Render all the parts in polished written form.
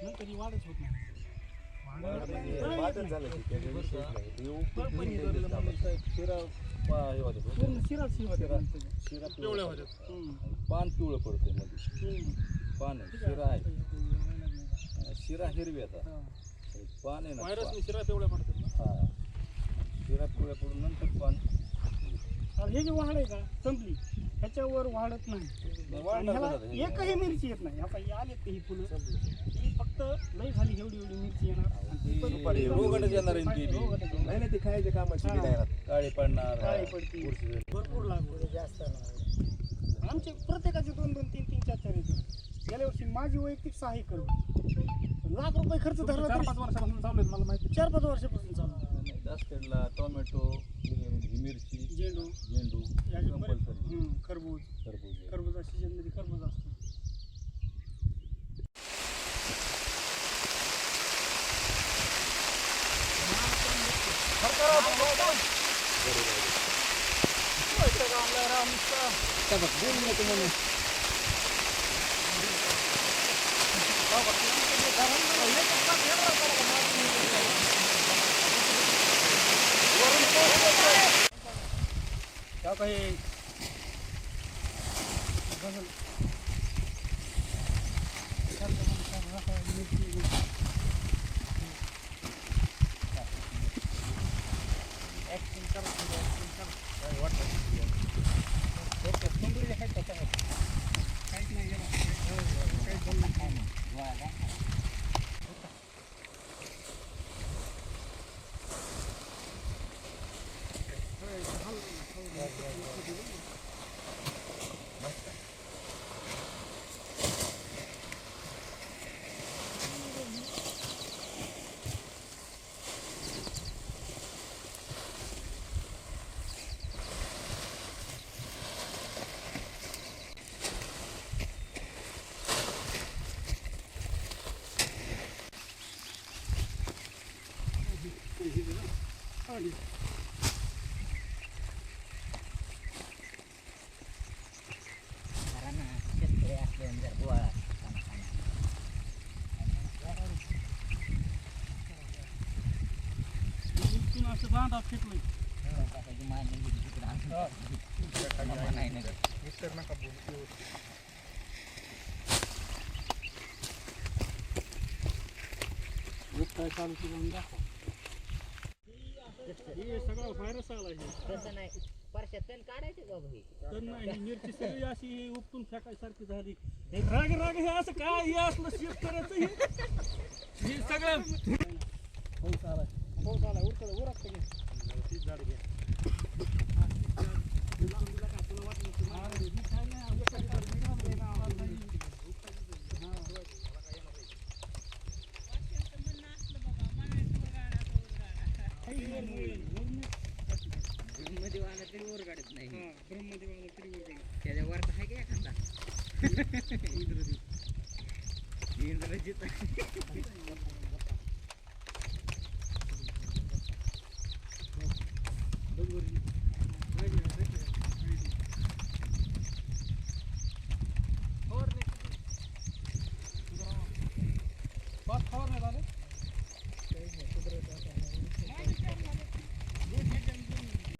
नंतर ही वाढच होत नाही. पान पिवळं पडतंय मध्ये, पान आहे शिरा आहे, शिरा हिरवी आता पान आहे ना, व्हायरस शिरा पिवळ्या पडतात ना. हा शिरा पिवळ्या पडून नंतर पान. हे जी वाढ आहे का संपली, ह्याच्यावर वाढत नाही. एकही मिरची येत नाही. आता ही आले ही फुलं, ही फक्त लई झाली एवढी मिरची येणार. रोगटच येणार आहे ती बी. नाही नाही, ते खायच्या कामाची बी नाही राहत. काळी पडणार, काळी पडती, भरपूर लागवड जास्त. आमचे प्रत्येकाचे 2-2, 3-3, 4-4 एकर. गेल्या वर्षी माझी वैयक्तिक 6 एकर. लाख रुपये खर्च धरला. 4-5 वर्षापासून चालू आहे, मला माहिती. 4-5 वर्षापासून चालू आहे. दासखेडला टोमॅटो, मिरची, झेंडू कंपल्सरी, खरबूज. खरबूज खरबूजा सीजन मध्ये खरबूज असतो. काही बांधा फेकलं. काय चालू केलं दाखव. हे सगळा व्हायरस आला. तसं नाही, परशातन काढायचे बाबा हे. तर नाही, ही मिरची सगळी अशी उपटून फेकायसारखी झाली. हे राग हे असं काय, हे असलं शेतकऱ्याचं हे सगळं. पाऊस आला, उरकत घ्या. तीच झाड घ्या. ब्रह्मदेव आला तरी वर काढत नाही. त्याच्यावर आहे का एखादा इंद्रजित.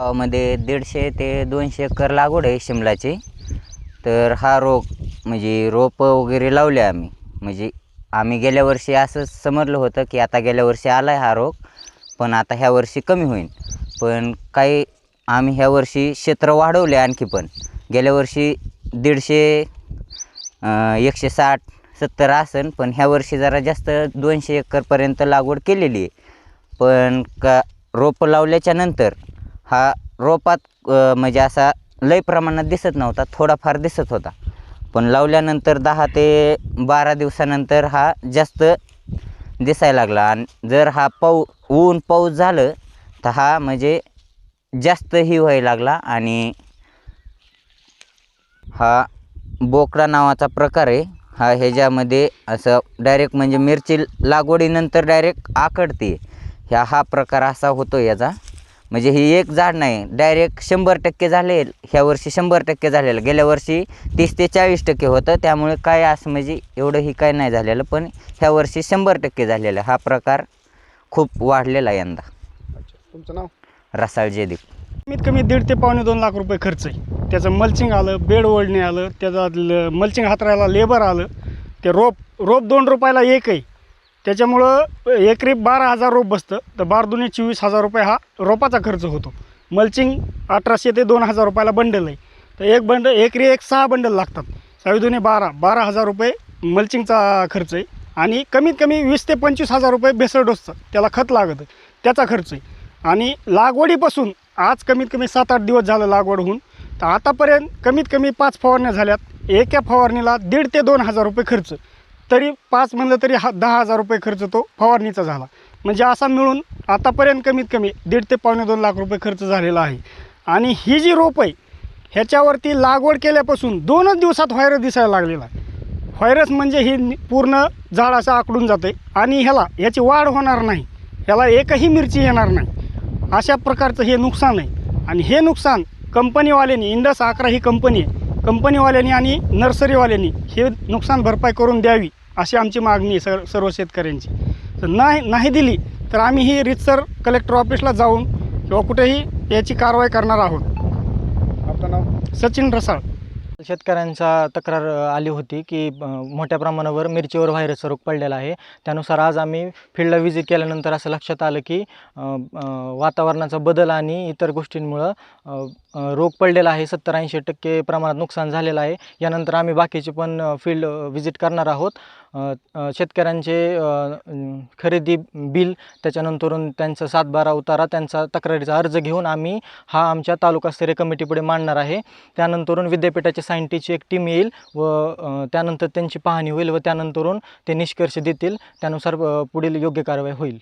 गावामध्ये 150 ते 200 एकर लागवड आहे शिमलाची. तर हा रोग म्हणजे रोपं वगैरे लावले आम्ही. म्हणजे आम्ही गेल्या वर्षी असं समजलं होतं की आता गेल्या वर्षी आला आहे हा रोग, पण आता ह्या वर्षी कमी होईल. पण काही आम्ही ह्या वर्षी क्षेत्र वाढवले आणखी. पण गेल्या वर्षी 150, 160, 70 असेल, पण ह्या वर्षी जरा जास्त 200 एकरपर्यंत लागवड केलेली आहे. पण रोपं लावल्याच्या नंतर हा रोपात म्हणजे असा लय प्रमाणात दिसत नव्हता, थोडाफार दिसत होता. पण लावल्यानंतर 10 ते 12 दिवसानंतर हा जास्त दिसायला लागला. आणि जर हा ऊन पाऊस झालं तर हा म्हणजे जास्त ही व्हायला लागला. आणि हा बोकडा नावाचा प्रकार आहे. हा ह्याच्यामध्ये असं डायरेक्ट म्हणजे मिरची लागवडीनंतर डायरेक्ट आकडते. हा प्रकार असा होतो याचा. म्हणजे ही एक झाड नाही, डायरेक्ट 100% झाले. ह्या वर्षी 100% झालेलं, गेल्या वर्षी 30 ते 40% होतं. त्यामुळे काय असं म्हणजे एवढं ही काय नाही झालेलं, पण ह्या वर्षी 100% झालेलं. हा प्रकार खूप वाढलेला आहे यंदा. अच्छा, तुमचं नाव? रसाळ जयदीप. कमीत कमी 1.5 ते पावणे 2 लाख रुपये खर्च आहे. त्याचं मल्चिंग आलं, बेड ओढणे आलं, त्याचा मल्चिंग हातरायला लेबर आलं, ते रोप 2 रुपयाला एक आहे. त्याच्यामुळं एकरी 12,000 रोप बसतं, तर 12 × 24,000 रुपये हा रोपाचा खर्च होतो. मल्चिंग 1,800 ते 2,000 रुपयाला बंडल आहे. तर एकरी 6 बंडल लागतात. 12,000 रुपये मल्चिंगचा खर्च आहे. आणि कमीत कमी 20 ते 25,000 रुपये भेसळ डोसचं, त्याला खत लागतं, त्याचा खर्च आहे. आणि लागवडीपासून आज कमीत कमी 7-8 दिवस झालं लागवड होऊन, तर आतापर्यंत कमीत कमी 5 फवारण्या झाल्यात. एका फवारणीला 1,500 ते 2,000 रुपये खर्च. तरी 5 म्हणलं तरी 10,000 रुपये खर्च तो फवारणीचा झाला. म्हणजे असा मिळून आतापर्यंत कमीत कमी 1.5 ते पावणे 2 लाख रुपये खर्च झालेला आहे. आणि ही जी रोप आहे ह्याच्यावरती लागवड केल्यापासून 2च दिवसात व्हायरस दिसायला लागलेला आहे. व्हायरस म्हणजे ही पूर्ण झाड असं आकडून जाते आणि ह्याची वाढ होणार नाही, ह्याला एकही मिरची येणार नाही, अशा प्रकारचं हे नुकसान आहे. आणि हे नुकसान कंपनीवाल्यांनी, इंडस 11 ही कंपनी आहे, कंपनीवाल्यांनी आणि नर्सरीवाल्यांनी हे नुकसान भरपाई करून द्यावी अशी आमची मागणी आहे सर्व शेतकऱ्यांची. तर नाही दिली तर आम्ही ही रीतसर कलेक्टर ऑफिसला जाऊन किंवा कुठेही याची कारवाई करणार आहोत. आपलं नाव? सचिन रसाळ. शेतकऱ्यांचा तक्रार आली होती की मोठ्या प्रमाणावर मिरचीवर व्हायरसचा रोग पडलेला आहे. त्यानुसार आज आम्ही फील्डला व्हिजिट केल्यानंतर असं लक्षात आलं की वातावरणाचा बदल आणि इतर गोष्टींमुळं रोग पडलेला आहे. 70-80% प्रमाणात नुकसान झालेलं आहे. यानंतर आम्ही बाकीचे पण फील्ड व्हिजिट करणार आहोत. शेतकऱ्यांचे खरेदी बिल, त्याच्यानंतरून त्यांचा 7/12 उतारा, त्यांचा तक्रारीचा अर्ज घेऊन आम्ही हा आमच्या तालुकास्तरीय कमिटीपुढे मांडणार आहे. त्यानंतरून विद्यापीठाच्या सायंटिस्टची एक टीम येईल व त्यानंतर त्यांची पाहणी होईल व त्यानंतरून ते निष्कर्ष देतील. त्यानुसार पुढील योग्य कारवाई होईल.